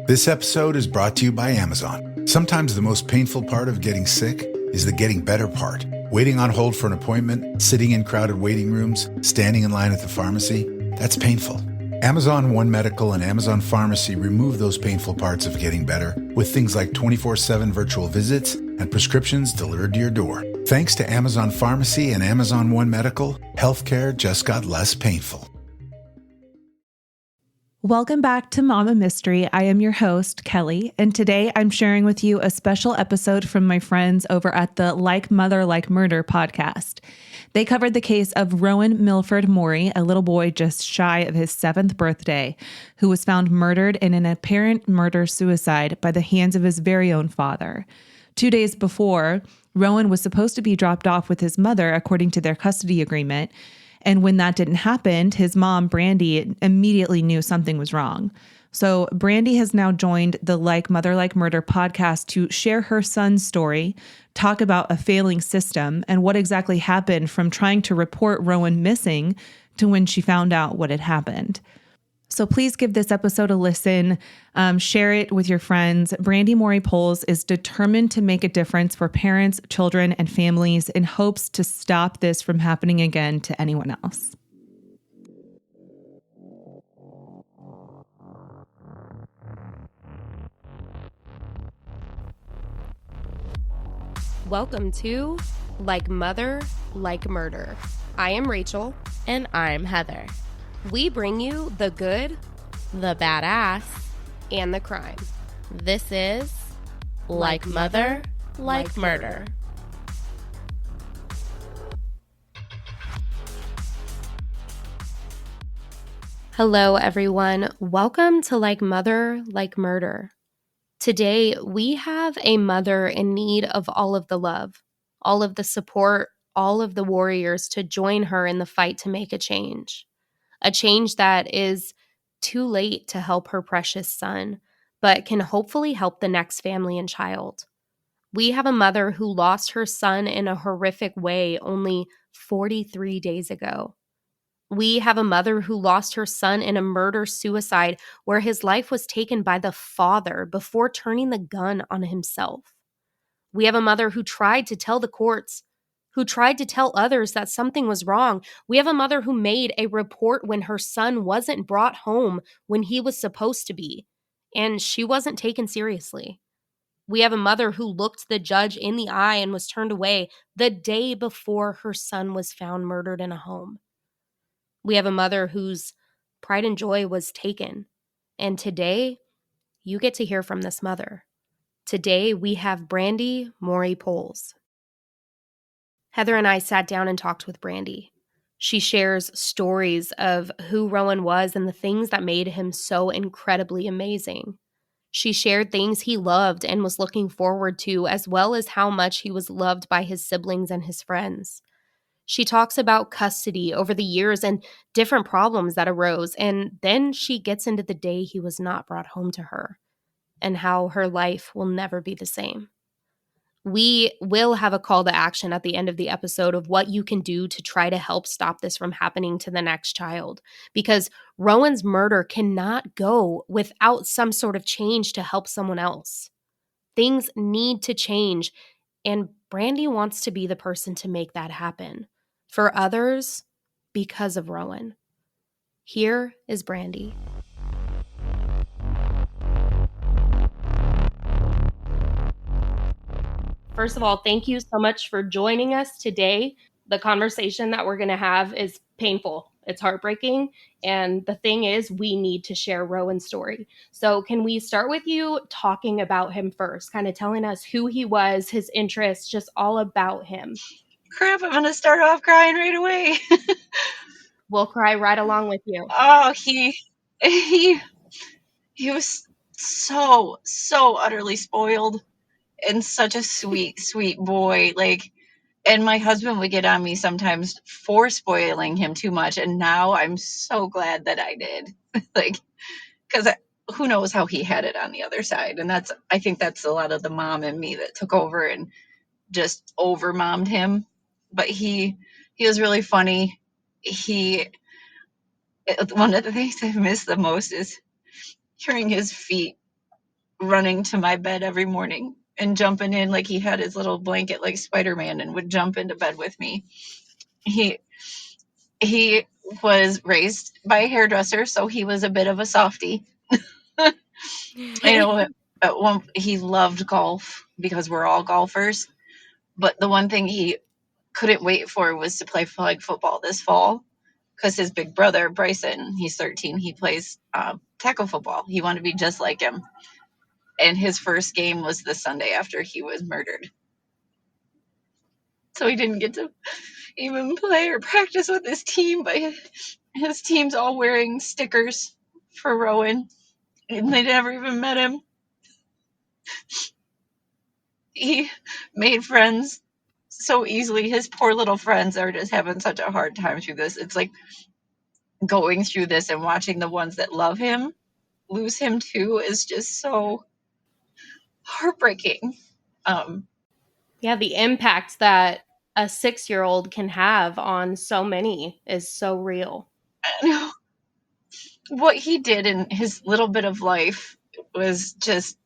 This episode is brought to you by Amazon. Sometimes the most painful part of getting sick is the getting better part. Waiting on hold for an appointment, sitting in crowded waiting rooms, standing in line at the pharmacy, that's painful. Amazon One Medical and Amazon Pharmacy remove those painful parts of getting better with things like 24/7 virtual visits and prescriptions delivered to your door. Thanks to Amazon Pharmacy and Amazon One Medical, healthcare just got less painful. Welcome back to Mama Mystery. I am your host, Kelly, and today I'm sharing with you a special episode from my friends over at the Like Mother, Like Murder podcast. They covered the case of Rowan Milford Morey, a little boy just shy of his 7th birthday, who was found murdered in an apparent murder-suicide by the hands of his very own father. 2 days before, Rowan was supposed to be dropped off with his mother according to their custody agreement. And when that didn't happen, his mom, Brandi, immediately knew something was wrong. So Brandi has now joined the Like Mother, Like Murder podcast to share her son's story, talk about a failing system, and what exactly happened from trying to report Rowan missing to when she found out what had happened. So please give this episode a listen, share it with your friends. Brandi Morey-Pols is determined to make a difference for parents, children, and families in hopes to stop this from happening again to anyone else. Welcome to Like Mother, Like Murder. I am Rachel. And I'm Heather. We bring you the good, The badass. and the crime. This is Like Mother, Like Murder. Hello, everyone. Welcome to Like Mother, Like Murder. Today, we have a mother in need of all of the love, all of the support, all of the warriors to join her in the fight to make a change. A change that is too late to help her precious son, but can hopefully help the next family and child. We have a mother who lost her son in a horrific way only 43 days ago. We have a mother who lost her son in a murder-suicide where his life was taken by the father before turning the gun on himself. We have a mother who tried to tell the courts, who tried to tell others that something was wrong. We have a mother who made a report when her son wasn't brought home when he was supposed to be, and she wasn't taken seriously. We have a mother who looked the judge in the eye and was turned away the day before her son was found murdered in a home. We have a mother whose pride and joy was taken, and today you get to hear from this mother. Today we have Brandi Morey-Pols. Heather and I sat down and talked with Brandi. She shares stories of who Rowan was and the things that made him so incredibly amazing. She shared things he loved and was looking forward to, as well as how much he was loved by his siblings and his friends. She talks about custody over the years and different problems that arose, and then she gets into the day he was not brought home to her and how her life will never be the same. We will have a call to action at the end of the episode of what you can do to try to help stop this from happening to the next child, because Rowan's murder cannot go without some sort of change to help someone else. Things need to change, and Brandi wants to be the person to make that happen for others because of Rowan. Here is Brandi. First of all, thank you so much for joining us today. The conversation that we're going to have is painful. It's heartbreaking. And the thing is, we need to share Rowan's story. So can we start with you talking about him first, kind of telling us who he was, his interests, just all about him? Crap, I'm going to start off crying right away. We'll cry right along with you. Oh, he was so utterly spoiled and such a sweet, sweet boy. And my husband would get on me sometimes for spoiling him too much. And now I'm so glad that I did. Because who knows how he had it on the other side. And I think that's a lot of the mom in me that took over and just over mommed him. But he was really funny. One of the things I miss the most is hearing his feet running to my bed every morning and jumping in like he had his little blanket like Spider-Man and would jump into bed with me. He was raised by a hairdresser, so he was a bit of a softie. At one he loved golf because we're all golfers, but the one thing he couldn't wait for was to play flag football this fall because his big brother Bryson, he's 13, he plays tackle football. He wanted to be just like him, and his first game was the Sunday after he was murdered, so he didn't get to even play or practice with his team. But his team's all wearing stickers for Rowan, and they never even met him. He made friends so easily. His poor little friends are just having such a hard time through this. It's like going through this and watching the ones that love him lose him too is just so heartbreaking. The impact that a 6-year-old can have on so many is so real. What he did in his little bit of life was just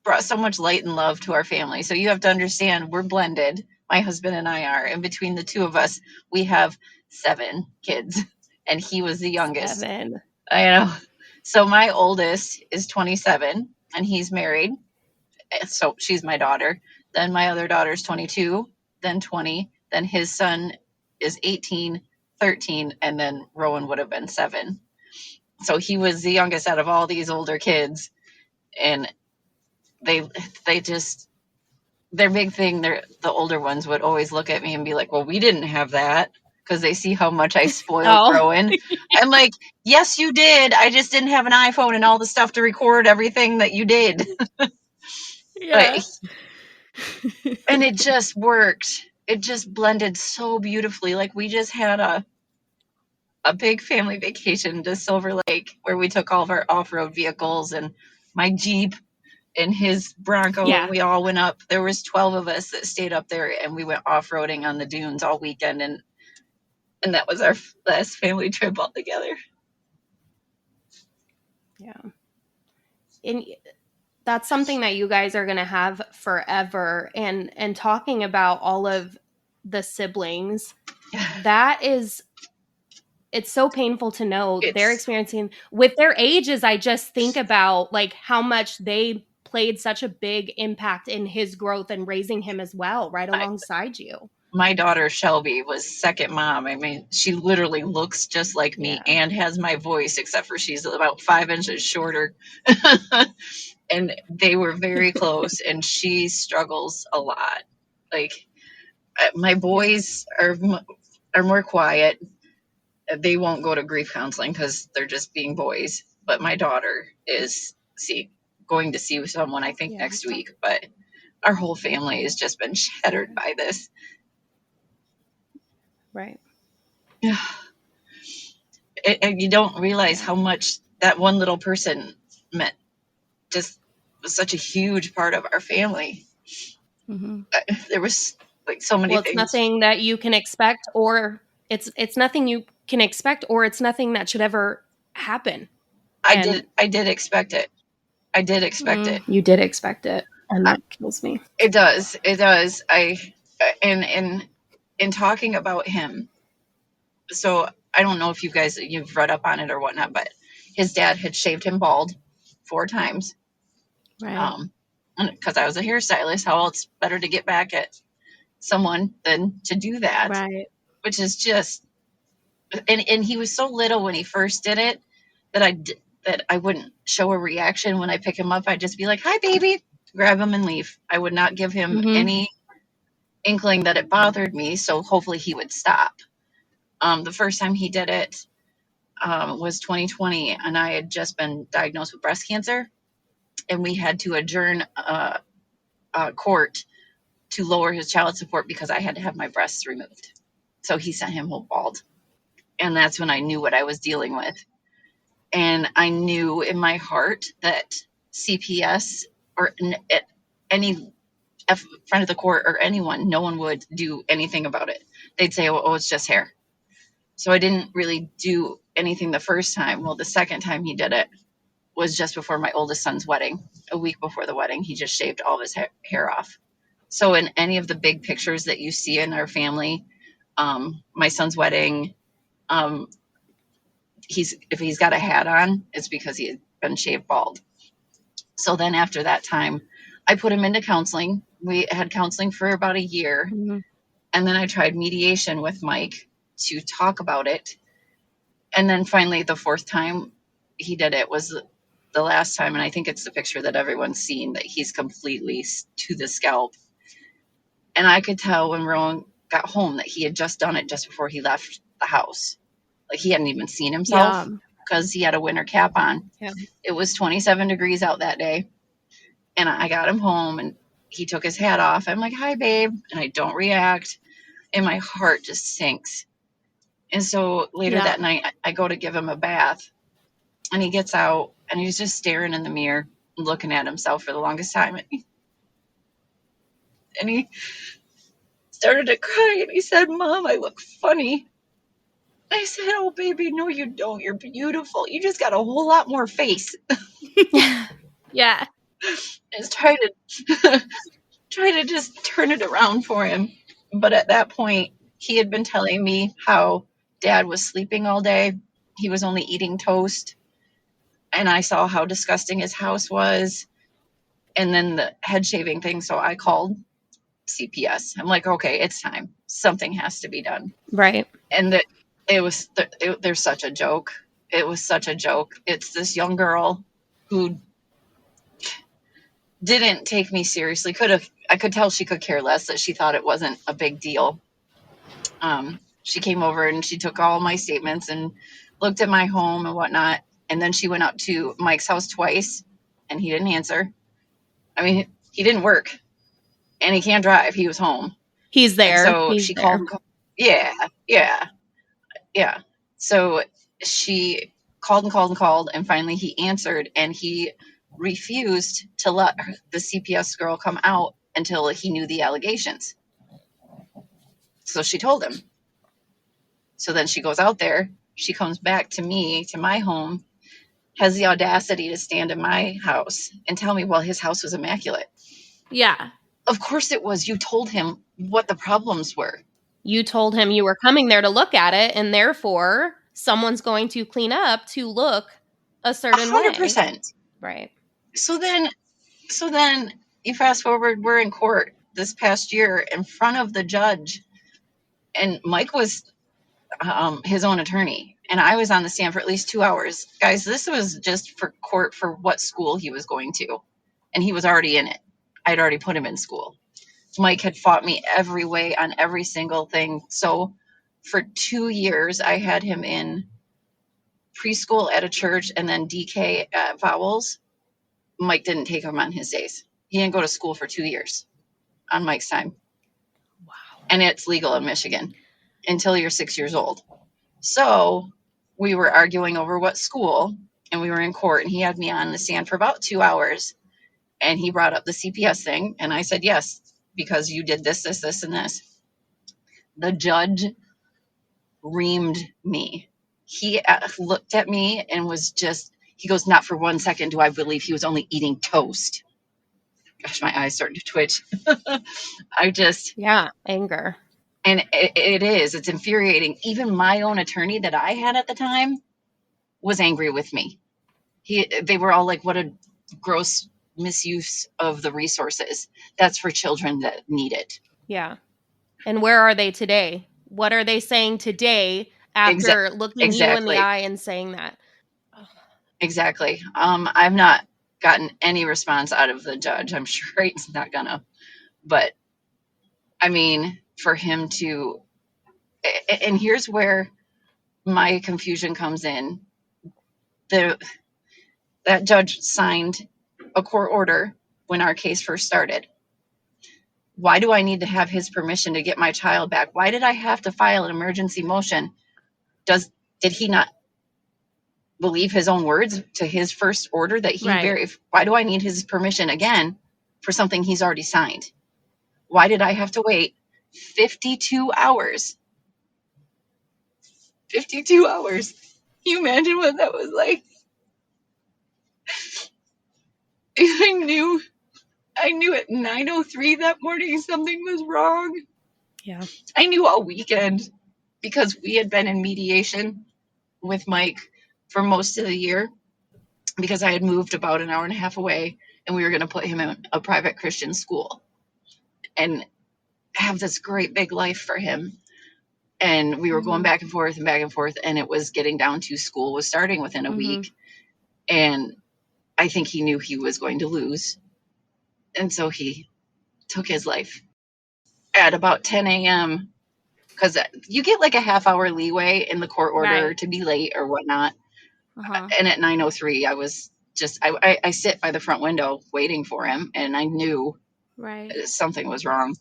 brought so much light and love to our family. So you have to understand, we're blended. My husband and I are, and between the two of us, we have 7 kids, and he was the youngest. 7. I know. So my oldest is 27, and he's married. So she's my daughter. Then my other daughter's 22, then 20. Then his son is 18, 13, and then Rowan would have been 7. So he was the youngest out of all these older kids, and they just, their big thing, the older ones would always look at me and be like, well, we didn't have that, because they see how much I spoiled Rowan. I'm like, yes, you did. I just didn't have an iPhone and all the stuff to record everything that you did. Yeah. And it just worked. It just blended so beautifully. Like, we just had a big family vacation to Silver Lake where we took all of our off-road vehicles and my Jeep and his Bronco, and we all went up. There was 12 of us that stayed up there, and we went off-roading on the dunes all weekend, and that was our last family trip all together. Yeah. And that's something that you guys are going to have forever. And talking about all of the siblings, it's so painful to know they're experiencing with their ages. I just think about like how much they played such a big impact in his growth and raising him as well, right alongside you. My daughter Shelby was second mom. I mean, she literally looks just like me and has my voice, except for she's about 5 inches shorter. And they were very close, and she struggles a lot. Like, my boys are more quiet. They won't go to grief counseling because they're just being boys. But my daughter is going to see someone, I think, next week. But our whole family has just been shattered by this. Right. And you don't realize how much that one little person meant. Just was such a huge part of our family. Mm-hmm. There was like so many things. It's nothing that you can expect, or it's nothing you can expect, or it's nothing that should ever happen. I did expect it. I did expect it. You did expect it, and that kills me. It does. In talking about him, so I don't know if you've read up on it or whatnot, but his dad had shaved him bald 4 times. Right. Because I was a hairstylist, how else better to get back at someone than to do that? Right. Which is just, and he was so little when he first did it that I wouldn't show a reaction when I pick him up. I'd just be like, "Hi, baby," grab him and leave. I would not give him any inkling that it bothered me, so hopefully he would stop. The first time he did it was 2020, and I had just been diagnosed with breast cancer, and we had to adjourn court to lower his child support because I had to have my breasts removed. So he sent him home bald. And that's when I knew what I was dealing with. And I knew in my heart that CPS or any friend of the court or anyone, no one would do anything about it. They'd say, oh, it's just hair. So I didn't really do anything the first time. Well, the second time he did it, was just before my oldest son's wedding. A week before the wedding, he just shaved all of his hair off. So in any of the big pictures that you see in our family, my son's wedding, if he's got a hat on, it's because he had been shaved bald. So then after that time, I put him into counseling. We had counseling for about a year. Mm-hmm. And then I tried mediation with Mike to talk about it. And then finally, the fourth time he did it was the last time. And I think it's the picture that everyone's seen, that he's completely to the scalp. And I could tell when Rowan got home that he had just done it just before he left the house. Like he hadn't even seen himself because he had a winter cap on. Yeah. It was 27 degrees out that day. And I got him home and he took his hat off. I'm like, hi, babe. And I don't react. And my heart just sinks. And so later that night, I go to give him a bath. And he gets out and he's just staring in the mirror, looking at himself for the longest time. And he started to cry and he said, Mom, I look funny. I said, oh, baby, no, you don't. You're beautiful. You just got a whole lot more face. Yeah. Just try to just turn it around for him. But at that point, he had been telling me how Dad was sleeping all day. He was only eating toast. And I saw how disgusting his house was. And then the head shaving thing. So I called CPS. I'm like, okay, it's time. Something has to be done. Right. And there's such a joke. It was such a joke. It's this young girl who didn't take me seriously. I could tell she could care less, that she thought it wasn't a big deal. She came over and she took all my statements and looked at my home and whatnot. And then she went up to Mike's house twice and he didn't answer. I mean, he didn't work and he can't drive. He was home. He's there. And so she called. Yeah. So she called and called and called. And finally he answered and he refused to let the CPS girl come out until he knew the allegations. So she told him. So then she goes out there. She comes back to me, to my home, has the audacity to stand in my house and tell me, well, his house was immaculate. Yeah. Of course it was. You told him what the problems were. You told him you were coming there to look at it, and therefore someone's going to clean up to look a certain 100%. way. Right. So then you fast forward, we're in court this past year in front of the judge, and Mike was his own attorney, and I was on the stand for at least 2 hours. Guys, this was just for court for what school he was going to, and he was already in it. I'd already put him in school. Mike had fought me every way on every single thing. So for 2 years, I had him in preschool at a church and then DK at Vowels. Mike didn't take him on his days. He didn't go to school for 2 years on Mike's time. Wow. And it's legal in Michigan until you're 6 years old. So we were arguing over what school, and we were in court, and he had me on the stand for about 2 hours. And he brought up the CPS thing, and I said, yes, because you did this, this, this, and this. The judge reamed me. He looked at me and he goes, not for 1 second do I believe he was only eating toast. Gosh, my eyes starting to twitch. Anger. And it's infuriating. Even my own attorney that I had at the time was angry with me. They were all like, what a gross misuse of the resources. That's for children that need it. Yeah. And where are they today? What are they saying today after looking you in the eye and saying that? Exactly. I've not gotten any response out of the judge. I'm sure he's not gonna. But I mean, for him to, and here's where my confusion comes in. That judge signed a court order when our case first started. Why do I need to have his permission to get my child back? Why did I have to file an emergency motion? Did he not believe his own words to his first order that he why do I need his permission again for something he's already signed? Why did I have to wait 52 hours? 52 hours. Can you imagine what that was like? I knew at 9:03 that morning something was wrong. Yeah. I knew all weekend because we had been in mediation with Mike for most of the year because I had moved about an hour and a half away and we were going to put him in a private Christian school and have this great big life for him. And we were going back and forth, and it was getting down to school was starting within a week. And I think he knew he was going to lose. And so he took his life at about 10 a.m. because you get like a half hour leeway in the court order to be late or whatnot. And at 9:03, I was just, I sit by the front window waiting for him, and I knew something was wrong.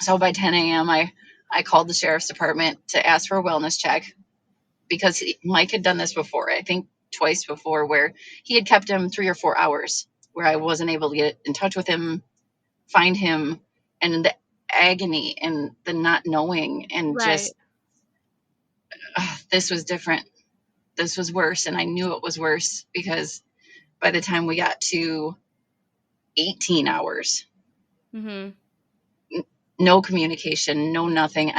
So by 10 a.m., I called the sheriff's department to ask for a wellness check because Mike had done this before, I think twice before, where he had kept him 3 or 4 hours where I wasn't able to get in touch with him, find him, and the agony and the not knowing and just, this was different. This was worse, and I knew it was worse because by the time we got to 18 hours, no communication, no nothing.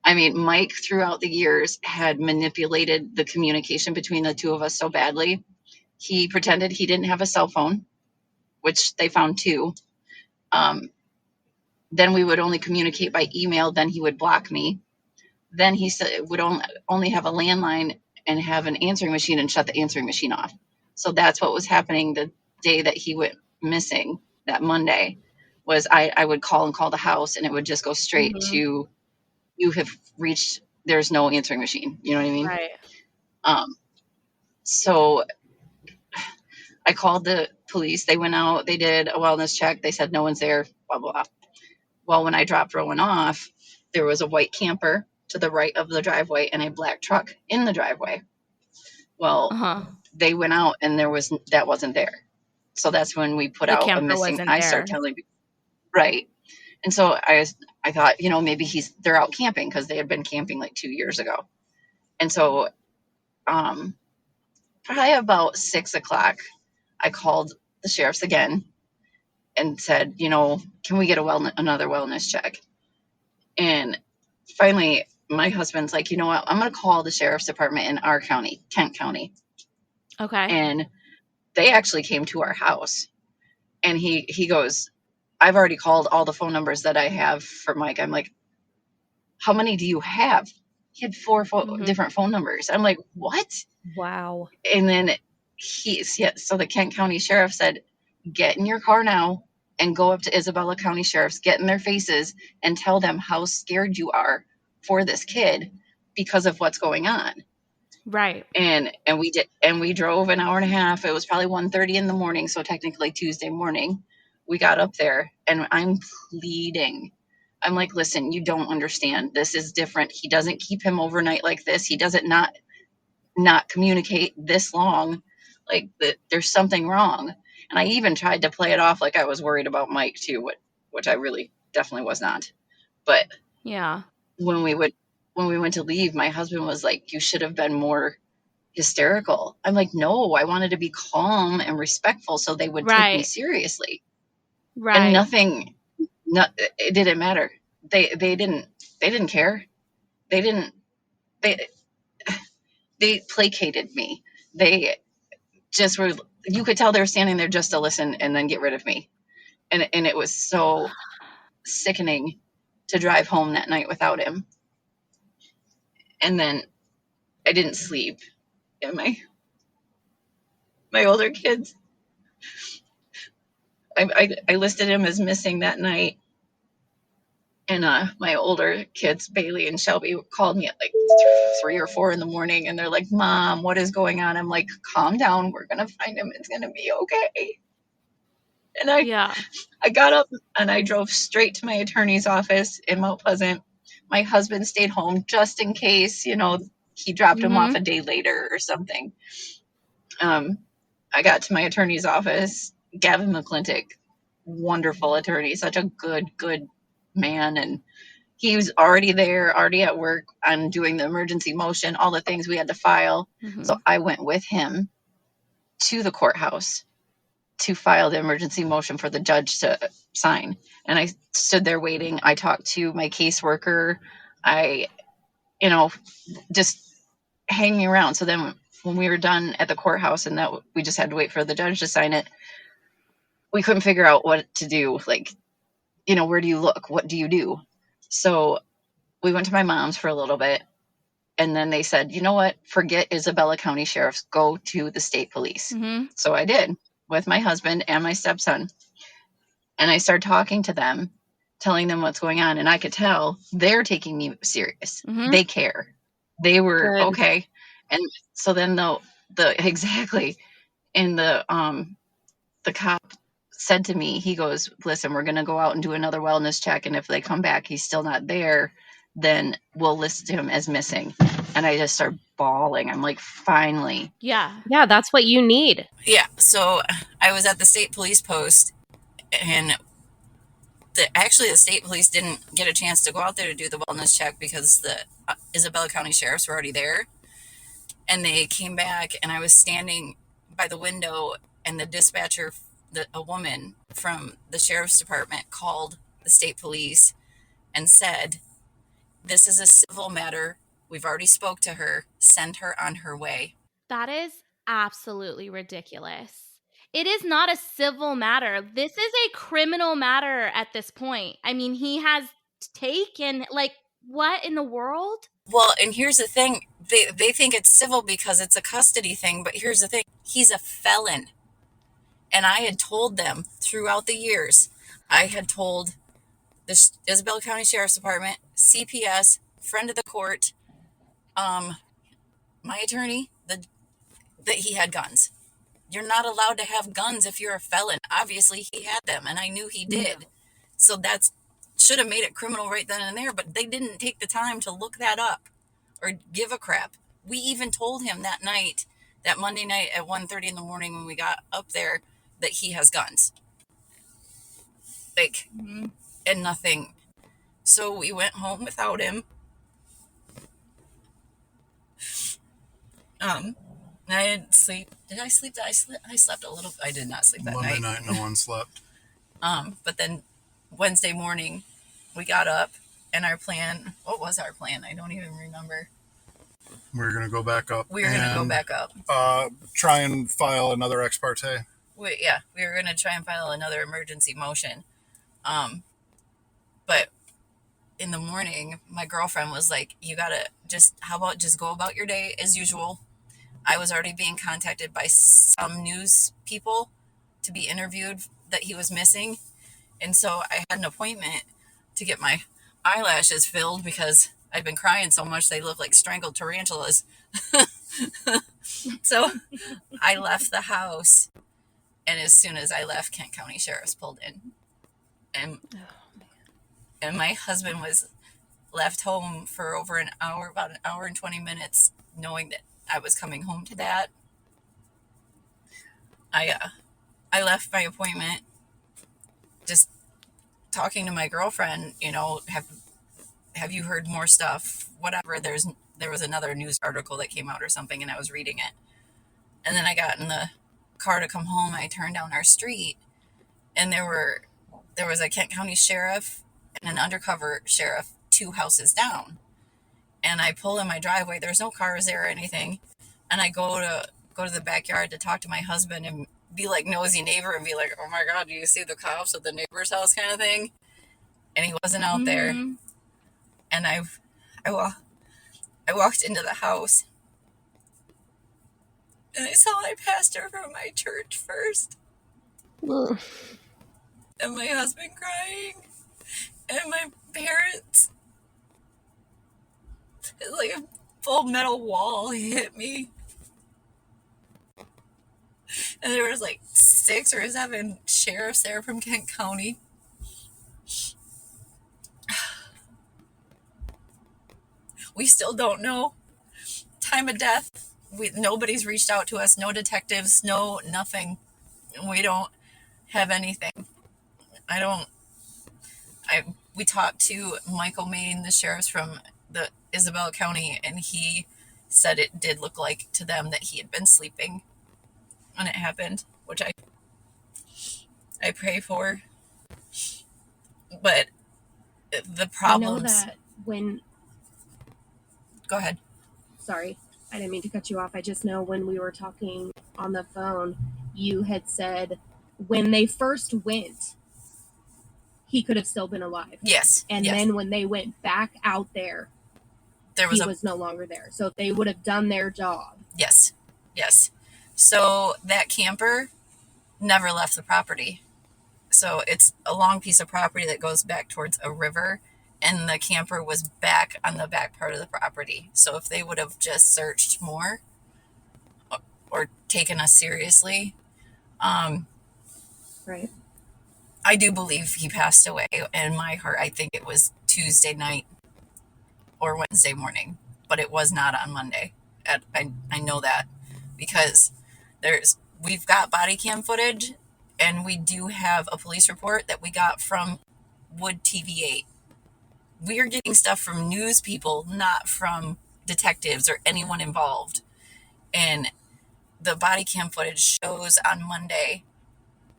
I mean, Mike throughout the years had manipulated the communication between the two of us so badly. He pretended he didn't have a cell phone, which they found too. Then we would only communicate by email. Then he would block me. Then he said would only have a landline and have an answering machine and shut the answering machine off. So that's what was happening the day that he went missing, that Monday, was I would call the house and it would just go straight to, you have reached, there's no answering machine. You know what I mean? So I called the police. They went out, they did a wellness check. They said no one's there, blah, blah, blah. Well, when I dropped Rowan off, there was a white camper to the right of the driveway and a black truck in the driveway. Well, they went out and that wasn't there. So that's when we put out a missing. I start telling people, right. And so I thought, maybe they're out camping because they had been camping like 2 years ago. And so, probably about 6 o'clock, I called the sheriff's again and said, can we get another wellness check? And finally, my husband's like, you know what? I'm going to call the sheriff's department in our county, Kent County. Okay. And they actually came to our house. And he goes, I've already called all the phone numbers that I have for Mike. I'm like, how many do you have? He had 4 different phone numbers. I'm like, what? Wow. And then so the Kent County Sheriff said, get in your car now and go up to Isabella County Sheriff's, get in their faces and tell them how scared you are for this kid because of what's going on. Right. And we did, and we drove an hour and a half. It was probably 1:30 in the morning. So technically Tuesday morning, we got up there and I'm pleading. I'm like, listen, you don't understand. This is different. He doesn't keep him overnight like this. He doesn't not communicate this long. Like there's something wrong. And I even tried to play it off like I was worried about Mike too, which I really definitely was not. But yeah, when we went to leave, my husband was like, you should have been more hysterical. I'm like, no, I wanted to be calm and respectful so they would take me seriously. Right. And it didn't matter. They didn't care. They placated me. They just were, you could tell they were standing there just to listen and then get rid of me. And it was so sickening to drive home that night without him. And then I didn't sleep. And my older kids, I listed him as missing that night. And my older kids, Bailey and Shelby, called me at like 3 or 4 in the morning. And they're like, Mom, what is going on? I'm like, calm down. We're going to find him. It's going to be okay. And I got up and I drove straight to my attorney's office in Mount Pleasant. My husband stayed home just in case, he dropped him off a day later or something. I got to my attorney's office, Gavin McClintock, wonderful attorney, such a good man. And he was already there, already at work on doing the emergency motion, all the things we had to file. So I went with him to the courthouse to file the emergency motion for the judge to sign. And I stood there waiting. I talked to my caseworker. I, just hanging around. So then when we were done at the courthouse and that we just had to wait for the judge to sign it, we couldn't figure out what to do. Like, where do you look? What do you do? So we went to my mom's for a little bit. And then they said, you know what? Forget Isabella County Sheriff's. Go to the state police. Mm-hmm. So I did, with my husband and my stepson. And I started talking to them, telling them what's going on. And I could tell they're taking me serious. Mm-hmm. They care. They were Good. okay. And so then exactly. And the cop said to me, he goes, listen, we're going to go out and do another wellness check. And if they come back, he's still not there, then we'll list him as missing. And I just start bawling. I'm like, finally. Yeah, that's what you need. Yeah. So I was at the state police post, and the state police didn't get a chance to go out there to do the wellness check because the Isabella County sheriffs were already there. And they came back, and I was standing by the window, and the dispatcher, a woman from the sheriff's department, called the state police and said, this is a civil matter. We've already spoke to her. Send her on her way. That is absolutely ridiculous. It is not a civil matter. This is a criminal matter at this point. I mean, he has taken, what in the world? Well, and here's the thing. They think it's civil because it's a custody thing, but here's the thing. He's a felon. And I had told them throughout the years, I had told the Isabella County Sheriff's Department, CPS, friend of the court, my attorney, that he had guns. You're not allowed to have guns if you're a felon. Obviously, he had them, and I knew he did. Yeah. So that should have made it criminal right then and there, but they didn't take the time to look that up or give a crap. We even told him that night, that Monday night at 1:30 in the morning when we got up there, that he has guns. And nothing. So we went home without him. I didn't sleep. Did I sleep? I slept a little. I did not sleep that Monday night. No one slept. But then Wednesday morning, we got up, and our plan. What was our plan? I don't even remember. We were going to go back up. We were going to go back up. Try and file another ex parte. We were going to try and file another emergency motion. But in the morning, my girlfriend was like, you got to how about just go about your day as usual? I was already being contacted by some news people to be interviewed that he was missing. And so I had an appointment to get my eyelashes filled because I'd been crying so much they looked like strangled tarantulas. So I left the house, and as soon as I left, Kent County Sheriff's pulled in. And my husband was left home for over an hour, about an hour and 20 minutes, knowing that I was coming home to that. I left my appointment just talking to my girlfriend, have you heard more stuff? Whatever. There was another news article that came out or something, and I was reading it. And then I got in the car to come home. I turned down our street, and there was a Kent County sheriff and an undercover sheriff 2 houses down. And I pull in my driveway. There's no cars there or anything. And I go to the backyard to talk to my husband and be like nosy neighbor and be like, oh my God, do you see the cops at the neighbor's house kind of thing? And he wasn't out there. And I walked into the house, and I saw my pastor from my church first. And my husband crying, and my parents. It's like a full metal wall hit me. And there was 6 or 7 sheriffs there from Kent County. We still don't know time of death. Nobody's reached out to us. No detectives. No nothing. We don't have anything. We talked to Michael Maine, the sheriffs from the Isabella County, and he said it did look like to them that he had been sleeping when it happened, which I pray for. But the I know problems. that when. Go ahead. Sorry, I didn't mean to cut you off. I just know when we were talking on the phone, you had said when they first went, he could have still been alive. Yes. And yes. then when they went back out there, he was no longer there. So they would have done their job. Yes. Yes. So that camper never left the property. So it's a long piece of property that goes back towards a river, and the camper was back on the back part of the property. So if they would have just searched more or taken us seriously, right. I do believe he passed away. In my heart, I think it was Tuesday night or Wednesday morning, but it was not on Monday. I know that because we've got body cam footage, and we do have a police report that we got from Wood TV8. We are getting stuff from news people, not from detectives or anyone involved. And the body cam footage shows on Monday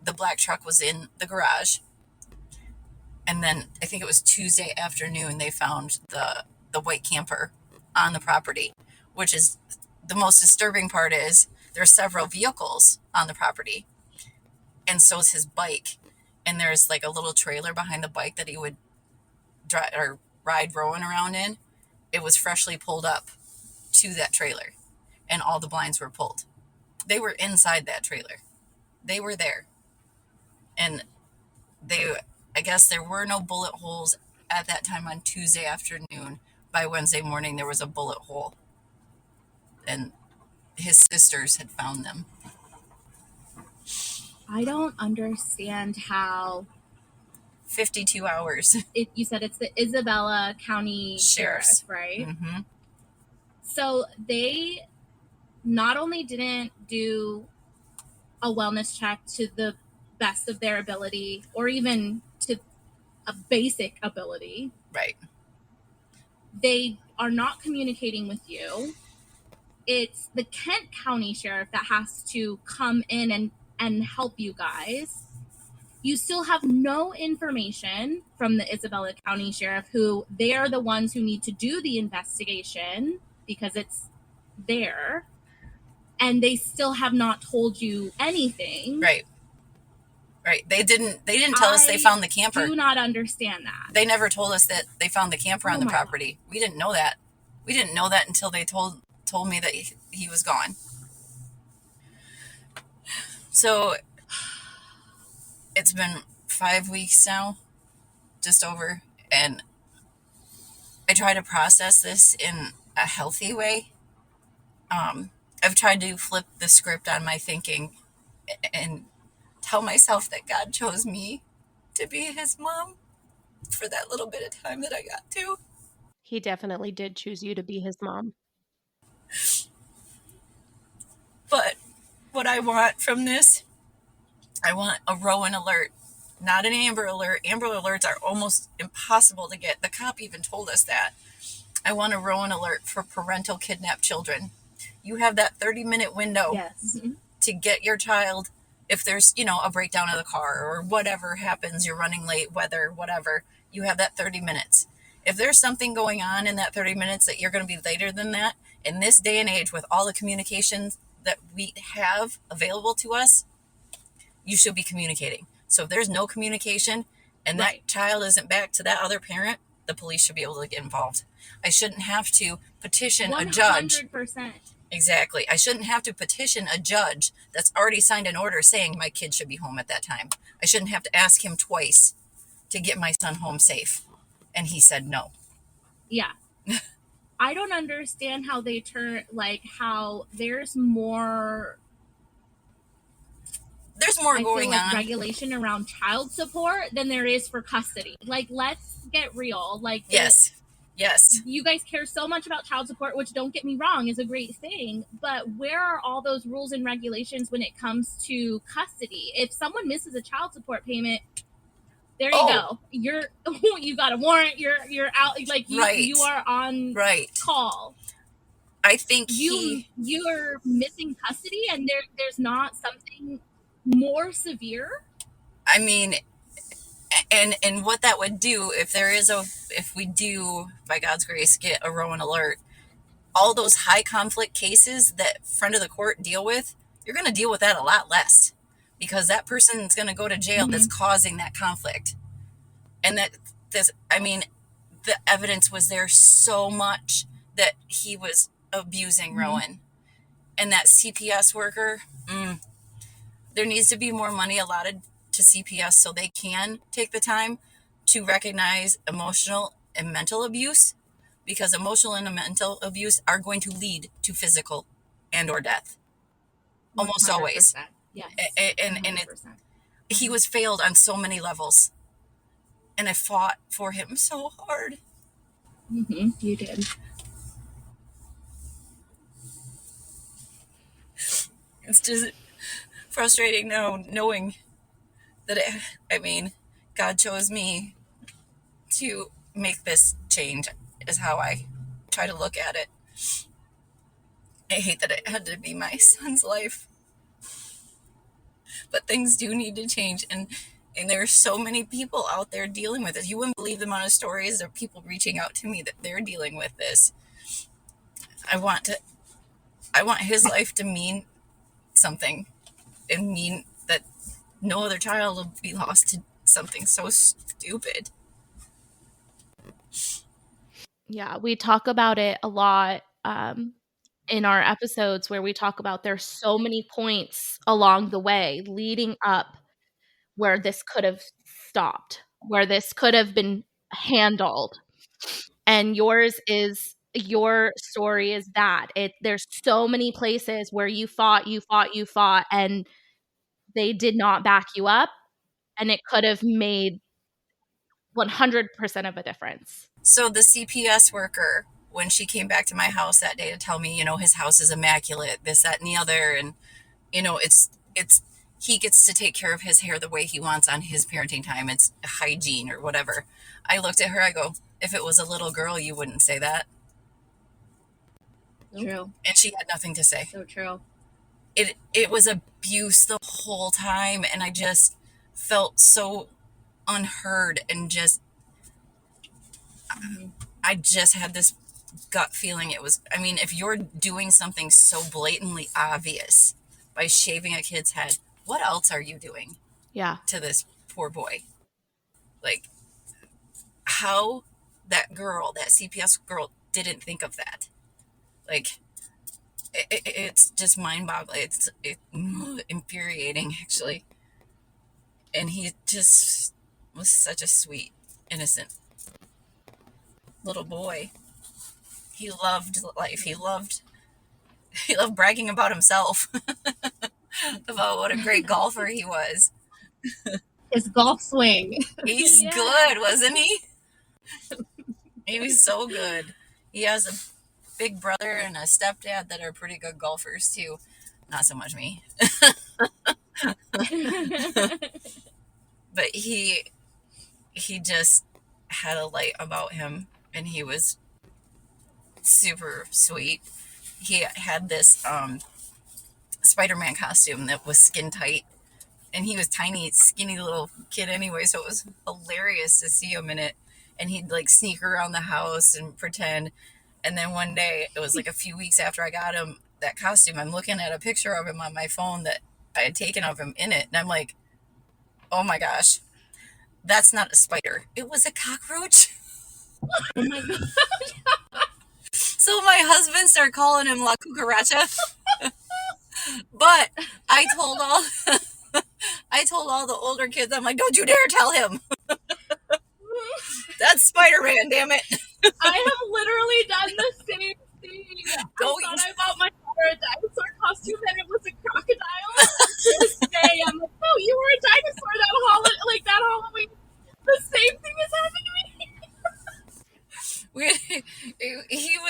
the black truck was in the garage. And then I think it was Tuesday afternoon they found the white camper on the property, which is the most disturbing part is there's several vehicles on the property. And so is his bike. And there's like a little trailer behind the bike that he would drive or ride Rowan around in. It was freshly pulled up to that trailer, and all the blinds were pulled. They were inside that trailer. They were there. And I guess there were no bullet holes at that time on Tuesday afternoon. By Wednesday morning, there was a bullet hole. And his sisters had found them. I don't understand how 52 hours. You said it's the Isabella County Sheriff, right? Mm-hmm. So they not only didn't do a wellness check to the best of their ability, or even to a basic ability. Right. They are not communicating with you. It's the Kent County Sheriff that has to come in and help you guys. You still have no information from the Isabella County Sheriff, who they are the ones who need to do the investigation because it's there. And they still have not told you anything. Right. Right. They didn't tell us they found the camper. I do not understand that. They never told us that they found the camper on the property. God. We didn't know that. We didn't know that until they told me that he was gone. So it's been 5 weeks now, just over, and I try to process this in a healthy way. I've tried to flip the script on my thinking and tell myself that God chose me to be his mom for that little bit of time that I got to. He definitely did choose you to be his mom. But what I want from this, I want a Rowan alert, not an Amber alert. Amber alerts are almost impossible to get. The cop even told us that. I want a Rowan alert for parental kidnapped children. You have that 30-minute window to get your child. If there's, a breakdown of the car or whatever happens, you're running late, weather, whatever, you have that 30 minutes. If there's something going on in that 30 minutes that you're going to be later than that, in this day and age with all the communications that we have available to us, you should be communicating. So if there's no communication and that child isn't back to that other parent, the police should be able to get involved. I shouldn't have to petition 100%. A judge. 100%. Exactly. I shouldn't have to petition a judge that's already signed an order saying my kid should be home at that time. I shouldn't have to ask him twice to get my son home safe. And he said no. Yeah. I don't understand how they how there's more going on. Regulation around child support than there is for custody. Let's get real. Yes. You guys care so much about child support, which, don't get me wrong, is a great thing. But where are all those rules and regulations when it comes to custody? If someone misses a child support payment, there you go. You got a warrant. You're out. You are on call. I think you're missing custody, and there's not something more severe. I mean, and what that would do if we do, by God's grace, get a Rowan alert, all those high conflict cases that front of the court deal with, you're going to deal with that a lot less because that person is going to go to jail that's causing that conflict. And the evidence was there so much that he was abusing Rowan. And that CPS worker, there needs to be more money allotted to CPS so they can take the time to recognize emotional and mental abuse, because emotional and mental abuse are going to lead to physical and or death. Almost always. Yes. He was failed on so many levels. And I fought for him so hard. You did. It's just frustrating now knowing that God chose me to make this change, is how I try to look at it. I hate that it had to be my son's life, but things do need to change, and there are so many people out there dealing with it. You wouldn't believe the amount of stories of people reaching out to me that they're dealing with this. I want his life to mean something, and mean that no other child will be lost to something so stupid. Yeah, we talk about it a lot in our episodes where we talk about there's so many points along the way leading up where this could have stopped, where this could have been handled. And your story is that there's so many places where you fought, and they did not back you up, and it could have made 100% of a difference. So the CPS worker, when she came back to my house that day to tell me, his house is immaculate, this, that, and the other, and it's he gets to take care of his hair the way he wants on his parenting time. It's hygiene or whatever. I looked at her, I go, if it was a little girl, you wouldn't say that. True. And she had nothing to say. So true. It was abuse the whole time, and I just felt so unheard, and just I just had this gut feeling if you're doing something so blatantly obvious by shaving a kid's head, what else are you doing? Yeah. To this poor boy. Like, how that CPS girl didn't think of that. Like, it's just mind-boggling. It's infuriating, actually. And he just was such a sweet, innocent little boy. He loved life. He loved bragging about himself, about what a great golfer he was. His golf swing. He's good, wasn't he? He was so good. He has a big brother and a stepdad that are pretty good golfers too. Not so much me. But he just had a light about him, and he was super sweet. He had this Spider-Man costume that was skin tight, and he was tiny, skinny little kid anyway, so it was hilarious to see him in it. And he'd like sneak around the house and pretend. And then one day, it was like a few weeks after I got him that costume, I'm looking at a picture of him on my phone that I had taken of him in it, and I'm like, oh my gosh, that's not a spider. It was a cockroach. Oh my God. So my husband started calling him La Cucaracha. But I told all the older kids, I'm like, don't you dare tell him. That's Spider-Man, damn it. I have literally done the same thing. I thought I bought my daughter a dinosaur costume and it was a crocodile. To this day, I'm like, no, you were a dinosaur that Halloween. The same thing is happening to me.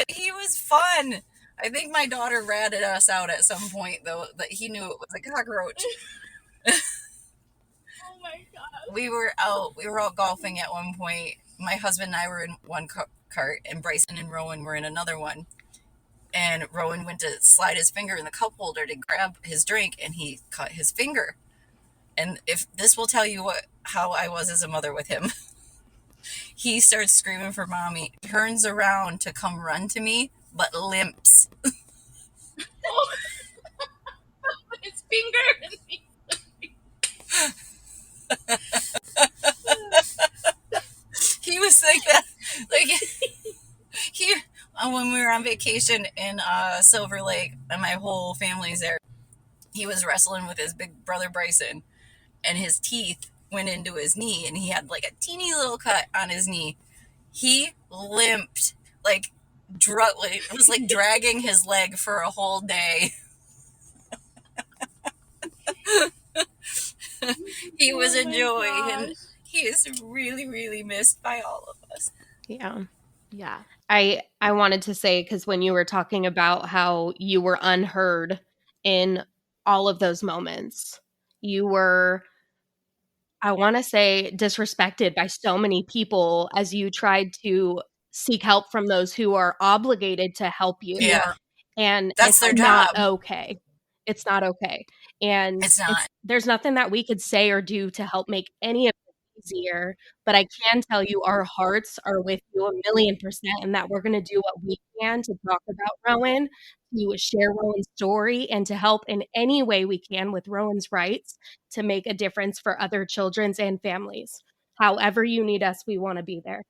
He was fun. I think my daughter ratted us out at some point, though, that he knew it was a cockroach. Oh my God. We were out golfing at one point. My husband and I were in one cart, and Bryson and Rowan were in another one. And Rowan went to slide his finger in the cup holder to grab his drink, and he cut his finger. And if this will tell you how I was as a mother with him. He starts screaming for mommy, turns around to come run to me, but limps. His finger. He was like that. Like, he, when we were on vacation in Silver Lake, and my whole family's there, he was wrestling with his big brother Bryson, and his teeth went into his knee, and he had like a teeny little cut on his knee. He limped, like, it was like dragging his leg for a whole day. He was a joy, and he is really, really missed by all of us. Yeah. Yeah. I wanted to say, because when you were talking about how you were unheard in all of those moments, you were, I want to say, disrespected by so many people as you tried to seek help from those who are obligated to help you. Yeah. And That's it's their not job. okay. It's not okay. And It's not. there's nothing that we could say or do to help make any of it easier. But I can tell you our hearts are with you 1,000,000%, and that we're going to do what we can to talk about Rowan, to share Rowan's story, and to help in any way we can with Rowan's rights to make a difference for other children's and families. However you need us, we want to be there.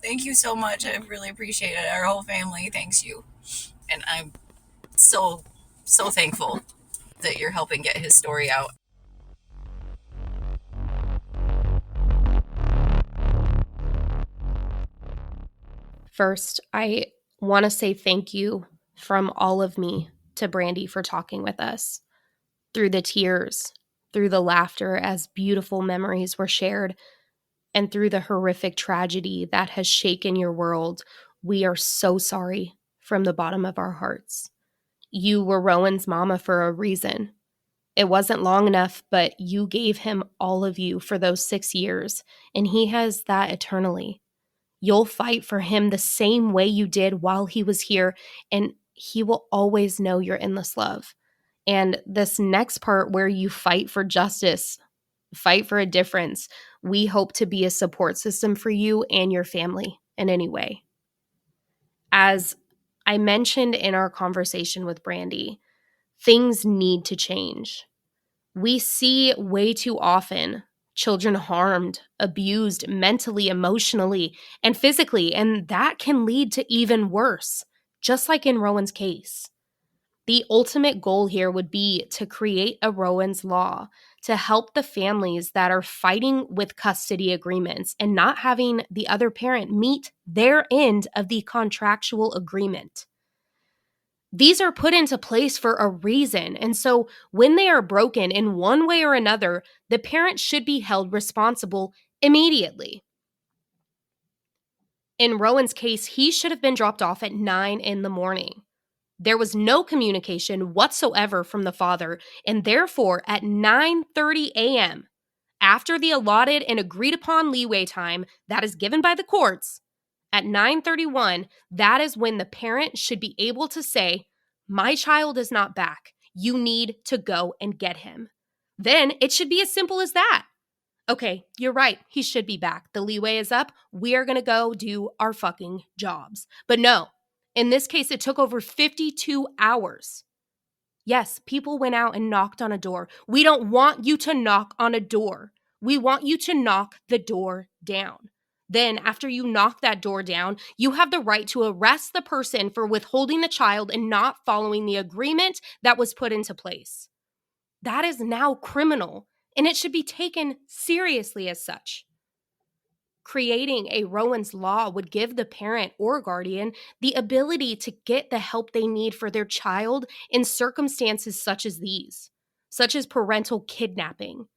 Thank you so much. I really appreciate it. Our whole family thanks you. And I'm so, so thankful that you're helping get his story out. First, I want to say thank you from all of me to Brandi for talking with us. Through the tears, through the laughter as beautiful memories were shared, and through the horrific tragedy that has shaken your world, we are so sorry from the bottom of our hearts. You were Rowan's mama for a reason. It wasn't long enough, but you gave him all of you for those 6 years, and he has that eternally. You'll fight for him the same way you did while he was here, and he will always know your endless love. And this next part where you fight for justice, fight for a difference, we hope to be a support system for you and your family in any way. As I mentioned in our conversation with Brandi, things need to change. We see way too often children harmed, abused mentally, emotionally, and physically, and that can lead to even worse, just like in Rowan's case. The ultimate goal here would be to create a Rowan's Law to help the families that are fighting with custody agreements and not having the other parent meet their end of the contractual agreement. These are put into place for a reason, and so when they are broken in one way or another, the parent should be held responsible immediately. In Rowan's case, he should have been dropped off at 9 in the morning. There was no communication whatsoever from the father, and therefore at 9:30 a.m., after the allotted and agreed upon leeway time that is given by the courts, at 9:31, that is when the parent should be able to say, "My child is not back. You need to go and get him." Then it should be as simple as that. Okay, you're right. He should be back. The leeway is up. We are going to go do our fucking jobs. But no, in this case, it took over 52 hours. Yes, people went out and knocked on a door. We don't want you to knock on a door. We want you to knock the door down. Then, after you knock that door down, you have the right to arrest the person for withholding the child and not following the agreement that was put into place. That is now criminal, and it should be taken seriously as such. Creating a Rowan's Law would give the parent or guardian the ability to get the help they need for their child in circumstances such as these, such as parental kidnapping.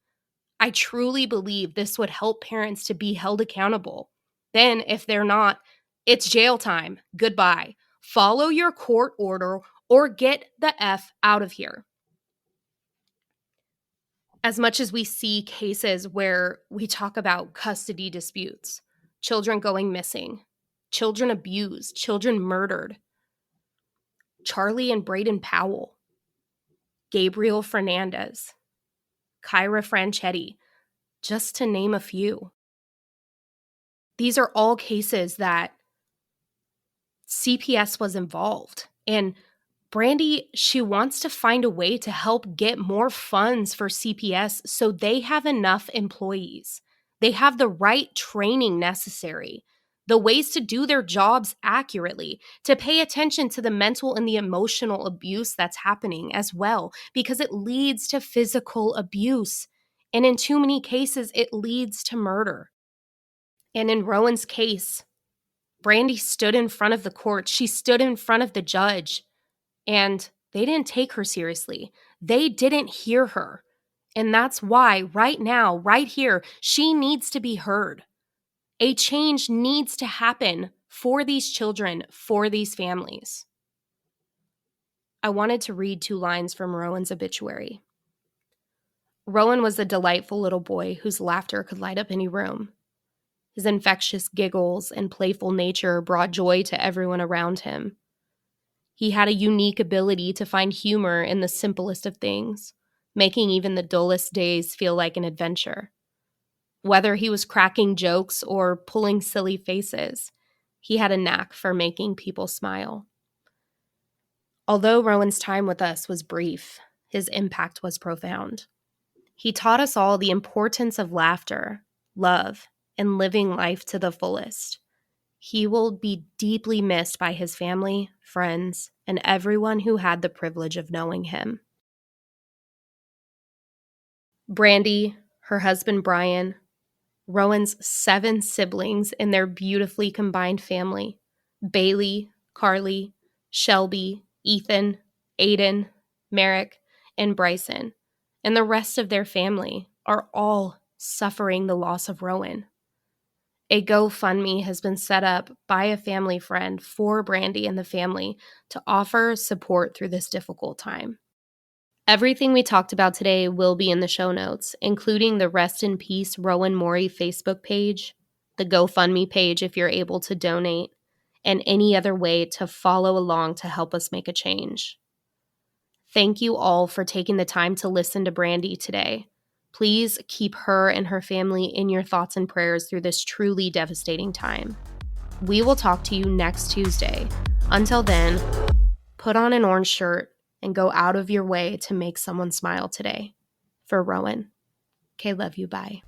I truly believe this would help parents to be held accountable. Then, if they're not, it's jail time. Goodbye. Follow your court order or get the F out of here. As much as we see cases where we talk about custody disputes, children going missing, children abused, children murdered, Charlie and Braden Powell, Gabriel Fernandez, Kyra Franchetti, just to name a few. These are all cases that CPS was involved. And Brandi, she wants to find a way to help get more funds for CPS so they have enough employees. They have the right training necessary, the ways to do their jobs accurately, to pay attention to the mental and the emotional abuse that's happening as well, because it leads to physical abuse. And in too many cases, it leads to murder. And in Rowan's case, Brandi stood in front of the court. She stood in front of the judge. And they didn't take her seriously. They didn't hear her. And that's why right now, right here, she needs to be heard. A change needs to happen for these children, for these families. I wanted to read 2 lines from Rowan's obituary. Rowan was a delightful little boy whose laughter could light up any room. His infectious giggles and playful nature brought joy to everyone around him. He had a unique ability to find humor in the simplest of things, making even the dullest days feel like an adventure. Whether he was cracking jokes or pulling silly faces, he had a knack for making people smile. Although Rowan's time with us was brief, his impact was profound. He taught us all the importance of laughter, love, and living life to the fullest. He will be deeply missed by his family, friends, and everyone who had the privilege of knowing him. Brandi, her husband Brian, Rowan's 7 siblings and their beautifully combined family, Bailey, Carly, Shelby, Ethan, Aiden, Merrick, and Bryson, and the rest of their family are all suffering the loss of Rowan. A GoFundMe has been set up by a family friend for Brandi and the family to offer support through this difficult time. Everything we talked about today will be in the show notes, including the Rest in Peace Rowan Morey Facebook page, the GoFundMe page if you're able to donate, and any other way to follow along to help us make a change. Thank you all for taking the time to listen to Brandi today. Please keep her and her family in your thoughts and prayers through this truly devastating time. We will talk to you next Tuesday. Until then, put on an orange shirt and go out of your way to make someone smile today. For Rowan. Okay, love you. Bye.